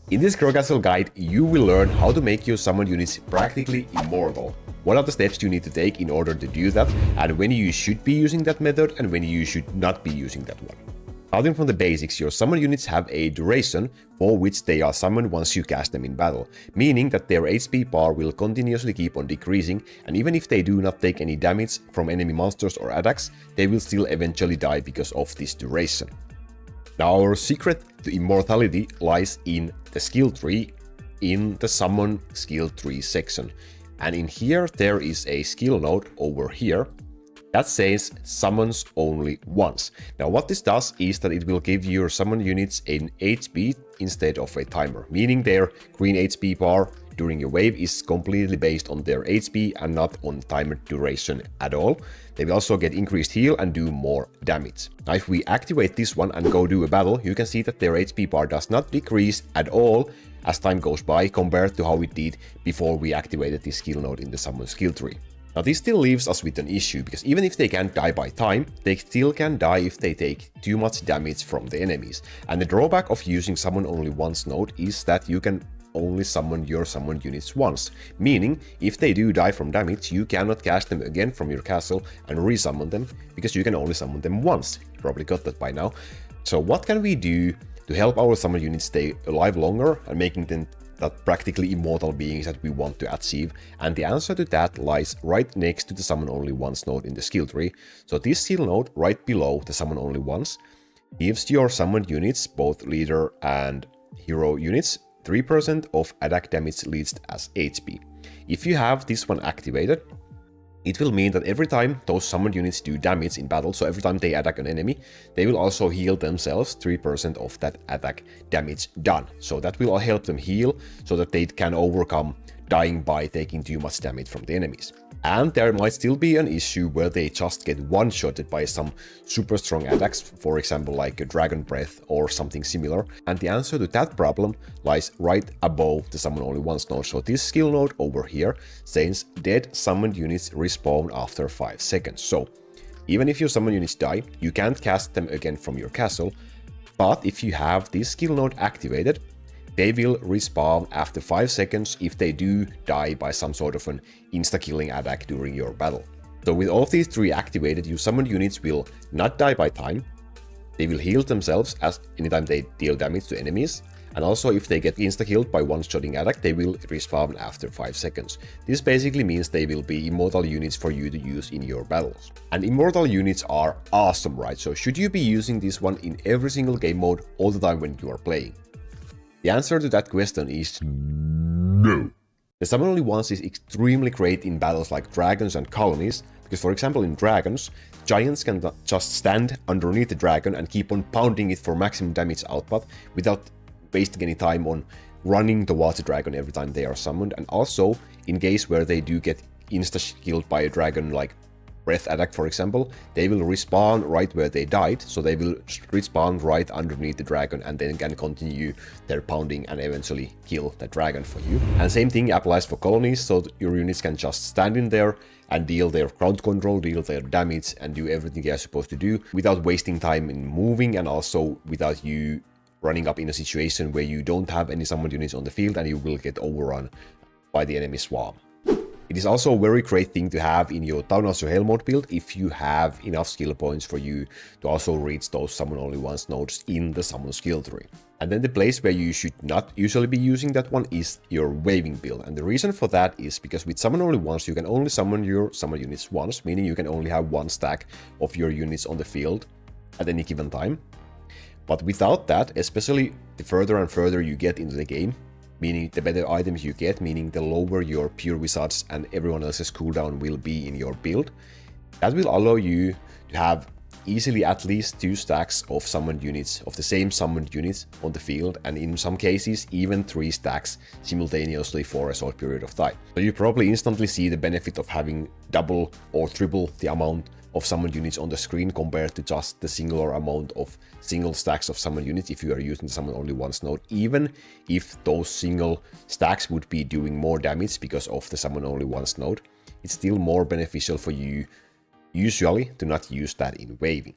In this Grow Castle guide, you will learn how to make your summon units practically immortal. What are the steps you need to take in order to do that, and when you should be using that method and when you should not be using that one. Starting from the basics, your summon units have a duration for which they are summoned once you cast them in battle, meaning that their HP bar will continuously keep on decreasing, and even if they do not take any damage from enemy monsters or attacks, they will still eventually die because of this duration. Now, our secret to immortality lies in the skill tree, in the summon skill tree section. And in here, there is a skill node over here that says summons only once. Now, what this does is that it will give your summon units an HP instead of a timer, meaning their green HP bar during your wave is completely based on their HP and not on timer duration at all. They will also get increased heal and do more damage. Now, if we activate this one and go do a battle, you can see that their HP bar does not decrease at all as time goes by compared to how it did before we activated this skill node in the summon skill tree. Now, this still leaves us with an issue, because even if they can't die by time, they still can die if they take too much damage from the enemies. And the drawback of using summon only once node is that you can only summon your summoned units once, meaning if they do die from damage, you cannot cast them again from your castle and resummon them, because you can only summon them once. You probably got that by now. So what can we do to help our summon units stay alive longer and making them that practically immortal beings that we want to achieve? And the answer to that lies right next to the summon only once node in the skill tree. So this skill node right below the summon only once gives your summoned units, both leader and hero units, 3% of attack damage leached as HP. If you have this one activated, it will mean that every time those summoned units do damage in battle, so every time they attack an enemy, they will also heal themselves 3% of that attack damage done. So that will help them heal so that they can overcome dying by taking too much damage from the enemies. And there might still be an issue where they just get one-shotted by some super strong attacks, for example like a Dragon Breath or something similar. And the answer to that problem lies right above the summon only once node. So this skill node over here says dead summoned units respawn after 5 seconds. So even if your summon units die, you can't cast them again from your castle. But if you have this skill node activated, they will respawn after 5 seconds if they do die by some sort of an insta-killing attack during your battle. So with all of these three activated, your summoned units will not die by time, they will heal themselves as anytime they deal damage to enemies, and also if they get insta-killed by one-shotting attack, they will respawn after 5 seconds. This basically means they will be immortal units for you to use in your battles. And immortal units are awesome, right? So should you be using this one in every single game mode all the time when you are playing? The answer to that question is no. The summon only once is extremely great in battles like dragons and colonies, because for example in dragons, giants can just stand underneath the dragon and keep on pounding it for maximum damage output without wasting any time on running towards the dragon every time they are summoned. And also in case where they do get insta-killed by a dragon like breath attack, for example, they will respawn right where they died, so they will respawn right underneath the dragon and then can continue their pounding and eventually kill the dragon for you. And same thing applies for colonies, so your units can just stand in there and deal their ground control, deal their damage, and do everything they are supposed to do without wasting time in moving, and also without you running up in a situation where you don't have any summoned units on the field and you will get overrun by the enemy swarm. It is also a very great thing to have in your Town Master Hell mode build if you have enough skill points for you to also reach those summon only once nodes in the summon skill tree. And then the place where you should not usually be using that one is your waving build. And the reason for that is because with summon only once, you can only summon your summon units once, meaning you can only have one stack of your units on the field at any given time. But without that, especially the further and further you get into the game, meaning the better items you get, meaning the lower your pure wizards and everyone else's cooldown will be in your build, that will allow you to have easily at least 2 stacks of summoned units, of the same summoned units on the field, and in some cases even 3 stacks simultaneously for a short period of time. So you probably instantly see the benefit of having double or triple the amount of summoned units on the screen compared to just the singular amount of single stacks of summoned units if you are using the summon only once node, even if those single stacks would be doing more damage because of the summon only once node. It's still more beneficial for you usually to not use that in waving.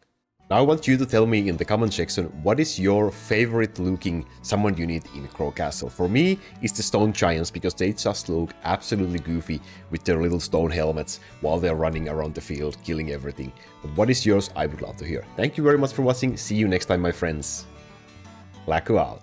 Now I want you to tell me in the comment section what is your favorite looking summon unit in Crow Castle. For me, it's the Stone Giants because they just look absolutely goofy with their little stone helmets while they're running around the field, killing everything. But what is yours? I would love to hear. Thank you very much for watching. See you next time, my friends. Laku out.